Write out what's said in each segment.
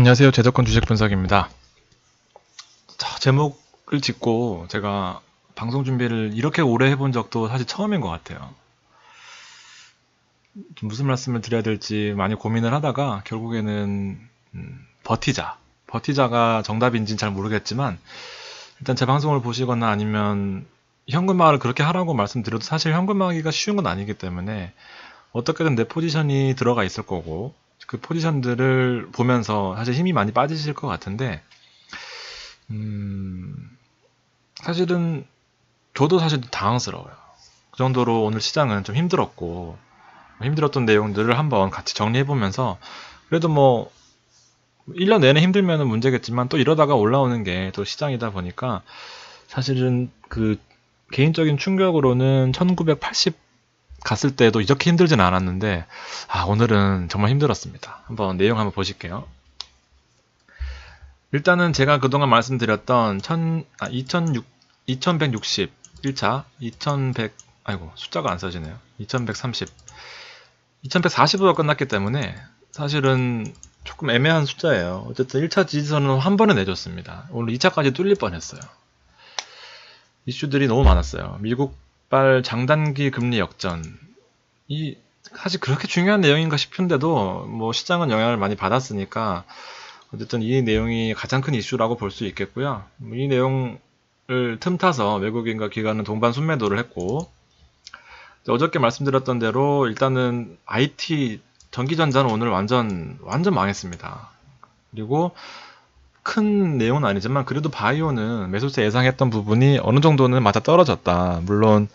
안녕하세요. 제도권 주식 분석입니다. 자, 제목을 짓고 제가 방송 준비를 이렇게 오래 해본 적도 사실 처음인 것 같아요. 좀 무슨 말씀을 드려야 될지 많이 고민을 하다가 결국에는 버티자. 버티자가 정답인지는 잘 모르겠지만 일단 제 방송을 보시거나 아니면 현금화를 그렇게 하라고 말씀드려도 사실 현금화하기가 쉬운 건 아니기 때문에 어떻게든 내 포지션이 들어가 있을 거고 그 포지션들을 보면서 사실 힘이 많이 빠지실 것 같은데 음, 사실은 저도 사실 당황스러워요. 그 정도로 오늘 시장은 좀 힘들었고 힘들었던 내용들을 한번 같이 정리해보면서 그래도 뭐 1년 내내 힘들면 문제겠지만 또 이러다가 올라오는 게 또 시장이다 보니까 사실은 그 개인적인 충격으로는 1980 갔을 때도 이렇게 힘들진 않았는데 오늘은 정말 힘들었습니다. 한번 내용 한번 보실게요. 일단은 제가 그동안 말씀드렸던 2160 1차 2100 아이고 숫자가 안 써지네요. 2130 2140으로 끝났기 때문에 사실은 조금 애매한 숫자예요. 어쨌든 1차 지지선은 한 번에 내줬습니다. 오늘 2차까지 뚫릴 뻔했어요. 이슈들이 너무 많았어요. 미국발 장단기 금리 역전. 이 사실 그렇게 중요한 내용인가 싶은데도 뭐 시장은 영향을 많이 받았으니까 어쨌든 이 내용이 가장 큰 이슈라고 볼 수 있겠고요. 이 내용을 틈타서 외국인과 기관은 동반 순매도를 했고 어저께 말씀드렸던 대로 일단은 IT 전기전자는 오늘 완전 망했습니다. 그리고 큰 내용은 아니지만 그래도 바이오는 매수세 예상했던 부분이 어느 정도는 맞아 떨어졌다. 물론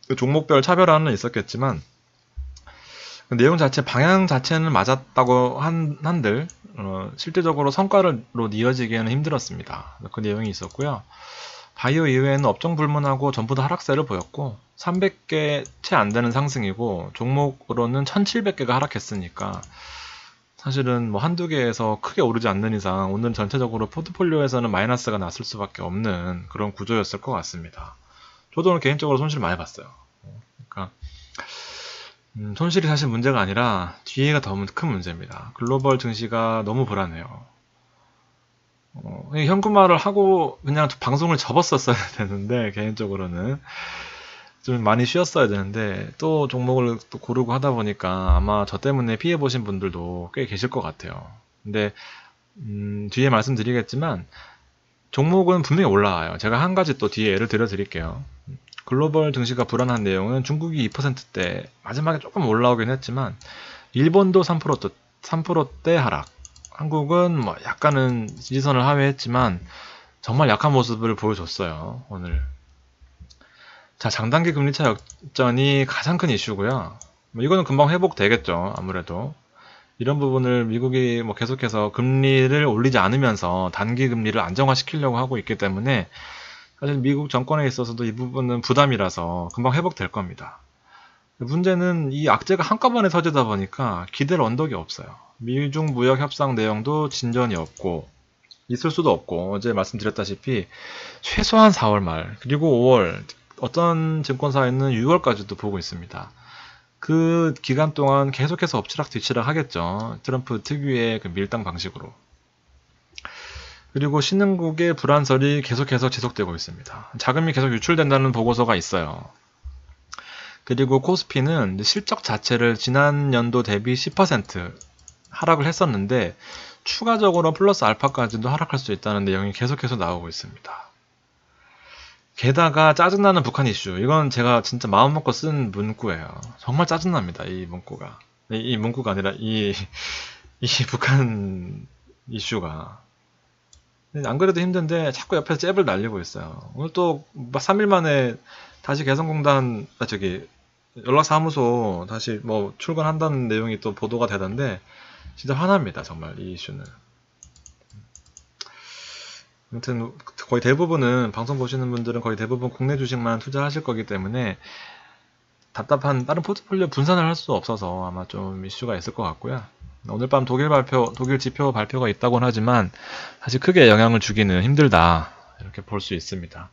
그 종목별 차별화는 있었겠지만 그 내용 자체 방향 자체는 맞았다고 한들 실제적으로 성과로 이어지기에는 힘들었습니다. 그 내용이 있었고요. 바이오 이외에는 업종 불문하고 전부 다 하락세를 보였고 300개 채 안 되는 상승이고 종목으로는 1700개가 하락했으니까 사실은 뭐 한두 개에서 크게 오르지 않는 이상 오늘 전체적으로 포트폴리오에서는 마이너스가 났을 수밖에 없는 그런 구조였을 것 같습니다. 저도 오늘 개인적으로 손실을 많이 봤어요. 그러니까 손실이 사실 문제가 아니라 뒤에가 더 큰 문제입니다. 글로벌 증시가 너무 불안해요. 현금화를 하고 그냥 방송을 접었었어야 되는데 개인적으로는 좀 많이 쉬었어야 되는데 또 종목을 또 고르고 하다 보니까 아마 저 때문에 피해 보신 분들도 꽤 계실 것 같아요. 근데 뒤에 말씀드리겠지만 종목은 분명히 올라와요. 제가 한 가지 또 뒤에 예를 들어 드릴게요. 글로벌 증시가 불안한 내용은 중국이 2%대 마지막에 조금 올라오긴 했지만 일본도 3%대 하락. 한국은 뭐 약간은 지지선을 하회했지만 정말 약한 모습을 보여줬어요. 오늘. 자, 장단기 금리차 역전이 가장 큰 이슈고요. 뭐 이거는 금방 회복되겠죠. 아무래도. 이런 부분을 미국이 뭐 계속해서 금리를 올리지 않으면서 단기 금리를 안정화시키려고 하고 있기 때문에 사실 미국 정권에 있어서도 이 부분은 부담이라서 금방 회복될 겁니다. 문제는 이 악재가 한꺼번에 터지다 보니까 기댈 언덕이 없어요. 미중 무역 협상 내용도 진전이 없고 있을 수도 없고 어제 말씀드렸다시피 최소한 4월 말 그리고 5월 어떤 증권사에는 6월까지도 보고 있습니다. 그 기간 동안 계속해서 엎치락 뒤치락 하겠죠. 트럼프 특유의 그 밀당 방식으로. 그리고 신흥국의 불안설이 계속해서 지속되고 있습니다. 자금이 계속 유출된다는 보고서가 있어요. 그리고 코스피는 실적 자체를 지난 연도 대비 10% 하락을 했었는데 추가적으로 플러스 알파까지도 하락할 수 있다는 내용이 계속해서 나오고 있습니다. 게다가 짜증나는 북한 이슈. 이건 제가 진짜 마음 먹고 쓴 문구예요. 정말 짜증납니다. 이 문구가. 이 문구가 아니라 이 북한 이슈가. 안 그래도 힘든데 자꾸 옆에서 잽을 날리고 있어요. 오늘 또 3일 만에 다시 개성공단 저기 연락사무소 다시 뭐 출근한다는 내용이 또 보도가 되던데 진짜 화납니다. 정말 이 이슈는. 아무튼 거의 대부분은 방송 보시는 분들은 거의 대부분 국내 주식만 투자하실 거기 때문에 답답한 다른 포트폴리오 분산을 할 수 없어서 아마 좀 이슈가 있을 것 같고요. 오늘 밤 독일 지표 발표가 있다고는 하지만 사실 크게 영향을 주기는 힘들다 이렇게 볼 수 있습니다.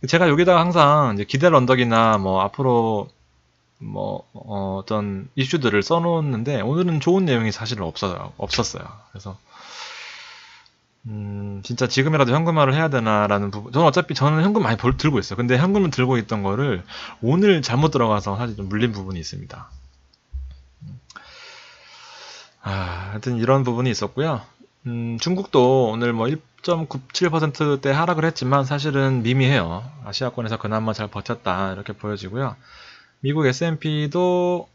제가 여기다가 항상 이제 기대 언덕이나 뭐 앞으로 어떤 이슈들을 써놓는데 오늘은 좋은 내용이 사실 없었어요. 그래서 진짜 지금이라도 현금화를 해야 되나라는 부분. 저는 현금 많이 들고 있어요. 근데 현금을 들고 있던 거를 오늘 잘못 들어가서 사실 좀 물린 부분이 있습니다. 하여튼 이런 부분이 있었고요. 중국도 오늘 뭐 1.97%대 하락을 했지만 사실은 미미해요. 아시아권에서 그나마 잘 버텼다 이렇게 보여지고요. 미국 S&P도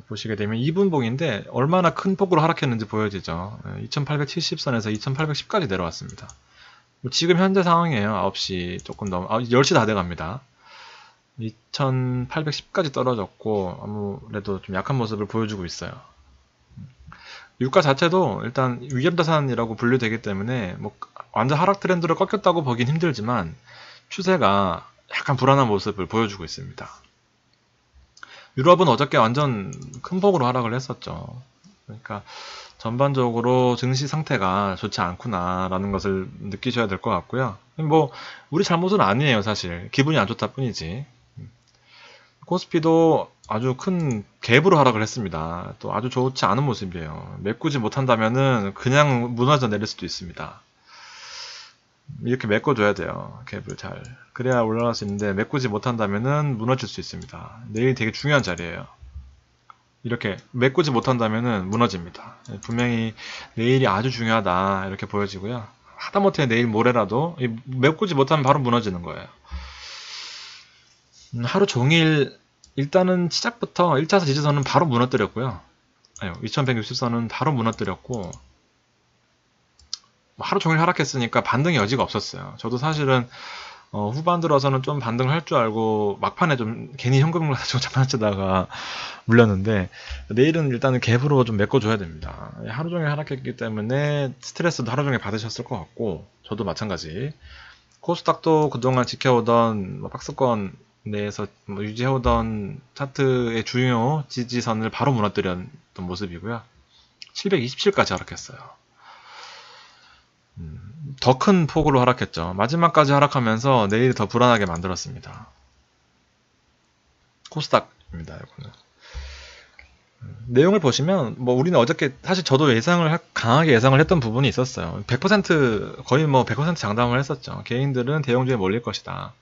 보시게 되면 2분봉인데 얼마나 큰 폭으로 하락했는지 보여지죠. 2870선에서 2810까지 내려왔습니다. 지금 현재 상황이에요. 9시 조금 넘어 10시 다 돼갑니다. 2810까지 떨어졌고 아무래도 좀 약한 모습을 보여주고 있어요. 유가 자체도 일단 위험자산이라고 분류되기 때문에 뭐 완전 하락 트렌드를 꺾였다고 보긴 힘들지만 추세가 약간 불안한 모습을 보여주고 있습니다. 유럽은 어저께 완전 큰 폭으로 하락을 했었죠. 그러니까 전반적으로 증시 상태가 좋지 않구나라는 것을 느끼셔야 될 것 같고요. 뭐 우리 잘못은 아니에요, 사실. 기분이 안 좋다 뿐이지. 코스피도 아주 큰 갭으로 하락을 했습니다. 또 아주 좋지 않은 모습이에요. 메꾸지 못한다면은 그냥 무너져 내릴 수도 있습니다. 이렇게 메꿔줘야 돼요. 갭을 잘. 그래야 올라갈 수 있는데 메꾸지 못한다면은 무너질 수 있습니다. 내일 되게 중요한 자리예요. 이렇게 메꾸지 못한다면은 무너집니다. 분명히 내일이 아주 중요하다 이렇게 보여지고요. 하다못해 내일 모레라도 메꾸지 못하면 바로 무너지는 거예요. 하루 종일 일단은 시작부터 1차선, 2차선은 바로 무너뜨렸고요. 2160선은 바로 무너뜨렸고 하루 종일 하락했으니까 반등의 여지가 없었어요. 저도 사실은 후반 들어서는 좀 반등을 할 줄 알고 막판에 좀 괜히 현금을 가지고 장난치다가 물렸는데 내일은 일단은 갭으로 좀 메꿔줘야 됩니다. 하루 종일 하락했기 때문에 스트레스도 하루 종일 받으셨을 것 같고 저도 마찬가지. 코스닥도 그동안 지켜오던 박스권 내에서 유지해오던 차트의 중요 지지선을 바로 무너뜨렸던 모습이고요. 727까지 하락했어요. 더 큰 폭으로 하락했죠. 마지막까지 하락하면서 내일 더 불안하게 만들었습니다. 코스닥입니다. 이거는. 내용을 보시면 우리는 어저께 사실 저도 강하게 예상을 했던 부분이 있었어요. 100% 거의 100% 장담을 했었죠. 개인들은 대형주에 몰릴 것이다.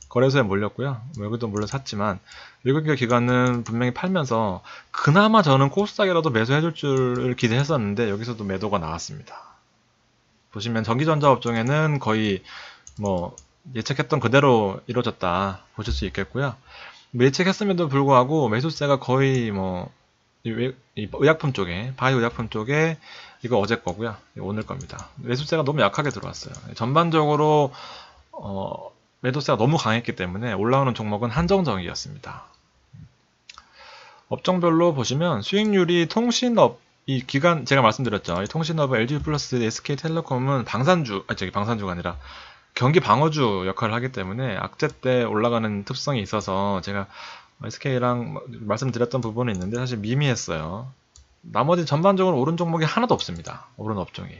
거래소에 몰렸고요. 여기도 물론 샀지만 외국인 기관은 분명히 팔면서 그나마 저는 코스닥이라도 매수해줄 줄 기대했었는데 여기서도 매도가 나왔습니다. 보시면 전기전자 업종에는 거의 예측했던 그대로 이루어졌다 보실 수 있겠고요. 예측했음에도 불구하고 매수세가 거의 의약품 쪽에 바이오 의약품 쪽에 이거 어제 거고요. 오늘 겁니다. 매수세가 너무 약하게 들어왔어요. 전반적으로 매도세가 너무 강했기 때문에 올라오는 종목은 한정적이었습니다. 업종별로 보시면 수익률이 통신업 이 기간 제가 말씀드렸죠. 이 통신업은 LG플러스, SK텔레콤은 방산주가 아니라 경기 방어주 역할을 하기 때문에 악재 때 올라가는 특성이 있어서 제가 SK랑 말씀드렸던 부분이 있는데 사실 미미했어요. 나머지 전반적으로 오른 종목이 하나도 없습니다. 오른 업종이.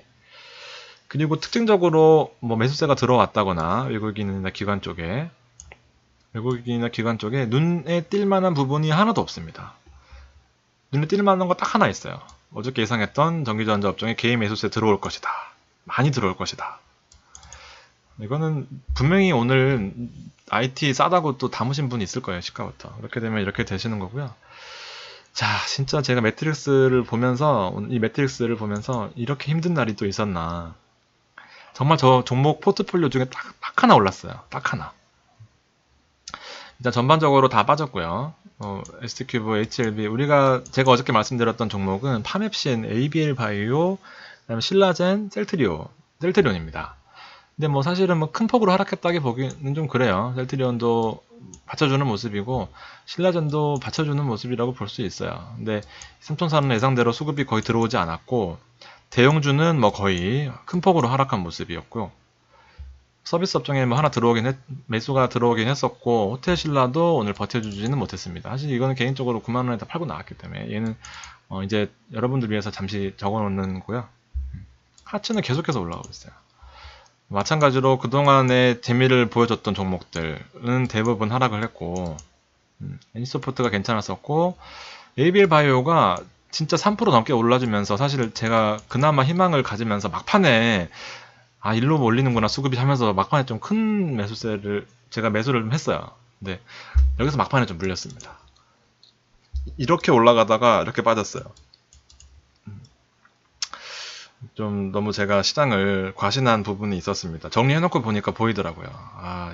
그리고 특징적으로 매수세가 들어왔다거나 외국인이나 기관 쪽에 눈에 띌 만한 부분이 하나도 없습니다. 눈에 띌 만한 거 딱 하나 있어요. 어저께 예상했던 전기전자 업종에 개인 매수세 들어올 것이다. 많이 들어올 것이다. 이거는 분명히 오늘 IT 싸다고 또 담으신 분이 있을 거예요. 시가부터. 그렇게 되면 이렇게 되시는 거고요. 자, 진짜 제가 이 매트릭스를 보면서 이렇게 힘든 날이 또 있었나. 정말 저 종목 포트폴리오 중에 딱 하나 올랐어요. 딱 하나. 일단 전반적으로 다 빠졌고요. ST큐브, HLB, 제가 어저께 말씀드렸던 종목은 파맵신, ABL 바이오, 그다음에 신라젠, 셀트리온입니다. 근데 사실은 큰 폭으로 하락했다기 보기는 좀 그래요. 셀트리온도 받쳐주는 모습이고 신라젠도 받쳐주는 모습이라고 볼 수 있어요. 근데 삼천사는 예상대로 수급이 거의 들어오지 않았고 대형주는 거의 큰 폭으로 하락한 모습이었고요. 서비스 업종에 매수가 들어오긴 했었고 호텔신라도 오늘 버텨주지는 못했습니다. 사실 이거는 개인적으로 9만원에 다 팔고 나왔기 때문에 얘는 이제 여러분들 위해서 잠시 적어놓는 거고요. 하츠는 계속해서 올라가고 있어요. 마찬가지로 그동안의 재미를 보여줬던 종목들은 대부분 하락을 했고 NC소프트가 괜찮았었고, ABL 바이오가 진짜 3% 넘게 올라주면서 사실 제가 그나마 희망을 가지면서 막판에 일로 몰리는구나 수급이 하면서 막판에 좀 큰 매수세를 제가 매수를 좀 했어요. 근데 여기서 막판에 좀 물렸습니다. 이렇게 올라가다가 이렇게 빠졌어요. 좀 너무 제가 시장을 과신한 부분이 있었습니다. 정리해놓고 보니까 보이더라고요.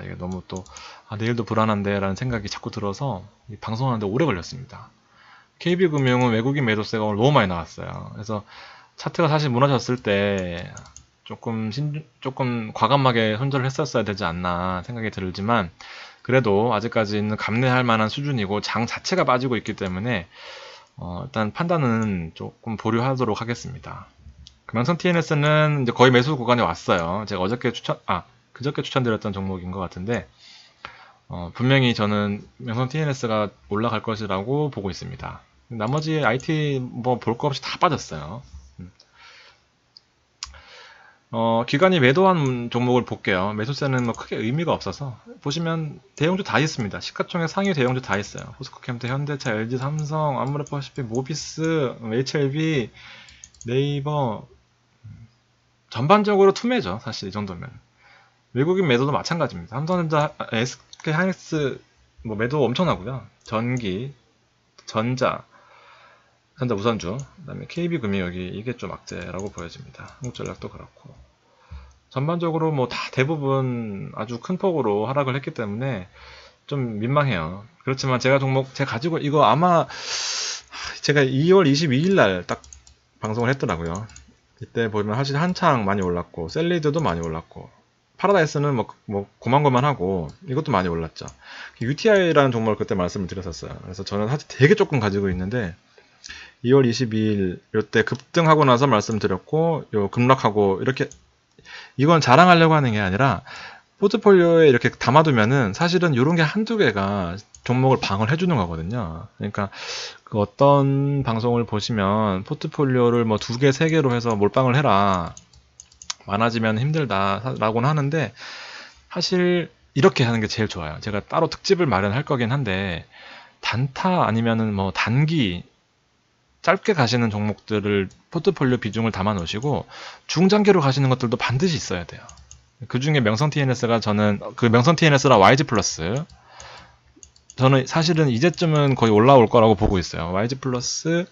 이게 너무 또 내일도 불안한데 라는 생각이 자꾸 들어서 방송하는데 오래 걸렸습니다. KB금융은 외국인 매도세가 오늘 너무 많이 나왔어요. 그래서 차트가 사실 무너졌을 때 조금 과감하게 손절을 했었어야 되지 않나 생각이 들지만, 그래도 아직까지는 감내할 만한 수준이고 장 자체가 빠지고 있기 때문에 일단 판단은 조금 보류하도록 하겠습니다. 금양선 TNS는 이제 거의 매수 구간에 왔어요. 제가 그저께 추천드렸던 종목인 것 같은데, 분명히 저는 명성 TNS가 올라갈 것이라고 보고 있습니다. 나머지 IT 뭐 볼 거 없이 다 빠졌어요. 기관이 매도한 종목을 볼게요. 매수세는 뭐 크게 의미가 없어서 보시면 대형주 다 있습니다. 시가총액 상위 대형주 다 있어요. 포스코캠트, 현대차, LG, 삼성, 아모레퍼시픽, 모비스, HLB, 네이버. 전반적으로 투매죠. 사실 이 정도면. 외국인 매도도 마찬가지입니다. 삼성전자, SK 하이닉스 뭐 매도 엄청나고요. 전기, 전자 우선주, 그다음에 KB금융이 이게 좀 악재라고 보여집니다. 한국전력도 그렇고. 전반적으로 뭐 다 대부분 아주 큰 폭으로 하락을 했기 때문에 좀 민망해요. 그렇지만 제가 가지고 이거 아마 제가 2월 22일 날 딱 방송을 했더라고요. 이때 보면 사실 한창 많이 올랐고, 셀리드도 많이 올랐고, 파라다이스는 뭐 고만고만하고 이것도 많이 올랐죠. UTI라는 종목을 그때 말씀을 드렸었어요. 그래서 저는 사실 되게 조금 가지고 있는데 2월 22일 요때 급등하고 나서 말씀드렸고, 요 급락하고 이렇게, 이건 자랑하려고 하는 게 아니라 포트폴리오에 이렇게 담아두면은 사실은 이런 게 한두 개가 종목을 방을 해주는 거거든요. 그러니까 그 어떤 방송을 보시면 포트폴리오를 뭐 2개, 3개로 해서 몰빵을 해라, 많아지면 힘들다 라고는 하는데, 사실 이렇게 하는 게 제일 좋아요. 제가 따로 특집을 마련할 거긴 한데, 단타 아니면은 뭐 단기 짧게 가시는 종목들을 포트폴리오 비중을 담아 놓으시고 중장기로 가시는 것들도 반드시 있어야 돼요. 그 중에 명성 TNS가, 저는 그 명성 TNS랑 YG 플러스, 저는 사실은 이제쯤은 거의 올라올 거라고 보고 있어요. YG 플러스,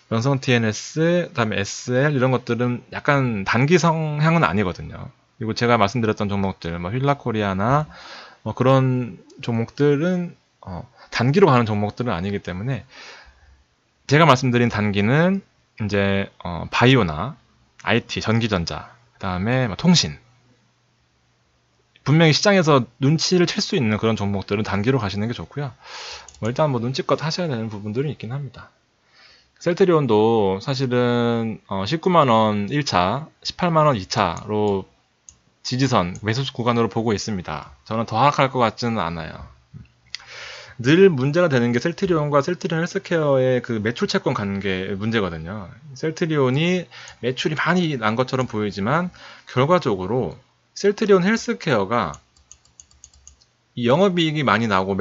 명성 TNS, 그다음에 SL 이런 것들은 약간 단기 성향은 아니거든요. 그리고 제가 말씀드렸던 종목들, 뭐 휠라코리아나 뭐 그런 종목들은 단기로 가는 종목들은 아니기 때문에, 제가 말씀드린 단기는 이제 바이오나 IT, 전기전자, 그다음에 뭐 통신, 분명히 시장에서 눈치를 챌 수 있는 그런 종목들은 단기로 가시는 게 좋고요. 일단 뭐 눈치껏 하셔야 되는 부분들이 있긴 합니다. 셀트리온도 사실은 19만원 1차, 18만원 2차로 지지선, 매수 구간으로 보고 있습니다. 저는 더 하락할 것 같지는 않아요. 늘 문제가 되는 게 셀트리온과 셀트리온 헬스케어의 그 매출 채권 관계 문제거든요. 셀트리온이 매출이 많이 난 것처럼 보이지만 결과적으로 셀트리온 헬스케어가 이 영업이익이 많이 나고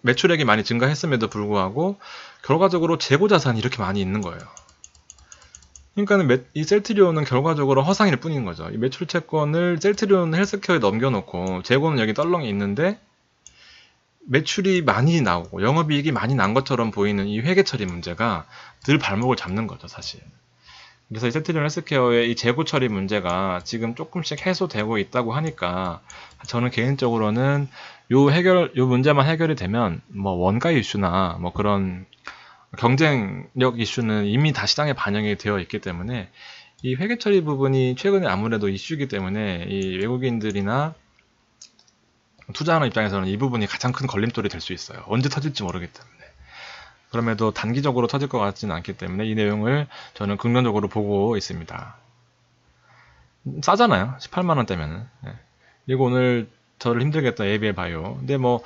매출액이 많이 증가했음에도 불구하고 결과적으로 재고 자산이 이렇게 많이 있는 거예요. 그러니까는 이 셀트리온은 결과적으로 허상일 뿐인 거죠. 이 매출 채권을 셀트리온 헬스케어에 넘겨놓고 재고는 여기 떨렁이 있는데 매출이 많이 나오고 영업이익이 많이 난 것처럼 보이는 이 회계 처리 문제가 늘 발목을 잡는 거죠, 사실. 그래서 이 셀트리온 헬스케어의 이 재고 처리 문제가 지금 조금씩 해소되고 있다고 하니까, 저는 개인적으로는 요 문제만 해결이 되면 뭐 원가 이슈나 뭐 그런 경쟁력 이슈는 이미 다 시장에 반영이 되어 있기 때문에, 이 회계 처리 부분이 최근에 아무래도 이슈이기 때문에 이 외국인들이나 투자하는 입장에서는 이 부분이 가장 큰 걸림돌이 될 수 있어요. 언제 터질지 모르기 때문에. 그럼에도 단기적으로 터질 것 같지는 않기 때문에 이 내용을 저는 긍정적으로 보고 있습니다. 싸잖아요. 18만원대면은. 그리고 오늘 저를 힘들게 했던 ABL 바이오. 근데 뭐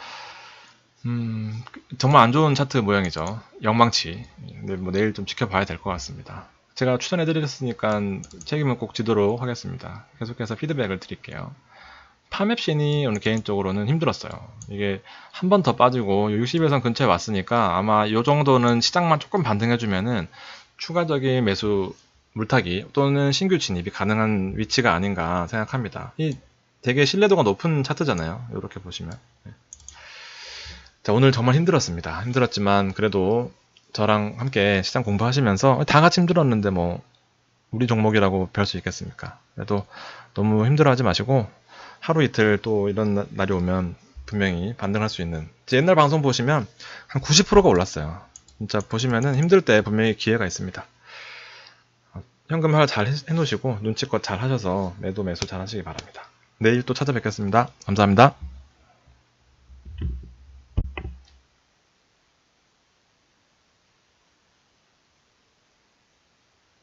정말 안 좋은 차트 모양이죠. 영망치. 근데 뭐 내일 좀 지켜봐야 될 것 같습니다. 제가 추천해드렸으니까 책임은 꼭 지도록 하겠습니다. 계속해서 피드백을 드릴게요. 파맵신이 오늘 개인적으로는 힘들었어요. 이게 한 번 더 빠지고 60일선 근처에 왔으니까 아마 이 정도는 시장만 조금 반등해주면은 추가적인 매수 물타기 또는 신규 진입이 가능한 위치가 아닌가 생각합니다. 이 되게 신뢰도가 높은 차트잖아요. 이렇게 보시면. 자, 오늘 정말 힘들었습니다. 힘들었지만 그래도 저랑 함께 시장 공부하시면서 다 같이 힘들었는데 뭐 우리 종목이라고 별 수 있겠습니까? 그래도 너무 힘들어하지 마시고 하루 이틀 또 이런 날이 오면 분명히 반등할 수 있는 제 옛날 방송 보시면 한 90%가 올랐어요. 진짜 보시면은 힘들 때 분명히 기회가 있습니다. 현금화 잘 해놓으시고 눈치껏 잘 하셔서 매도 매수 잘 하시기 바랍니다. 내일 또 찾아뵙겠습니다. 감사합니다.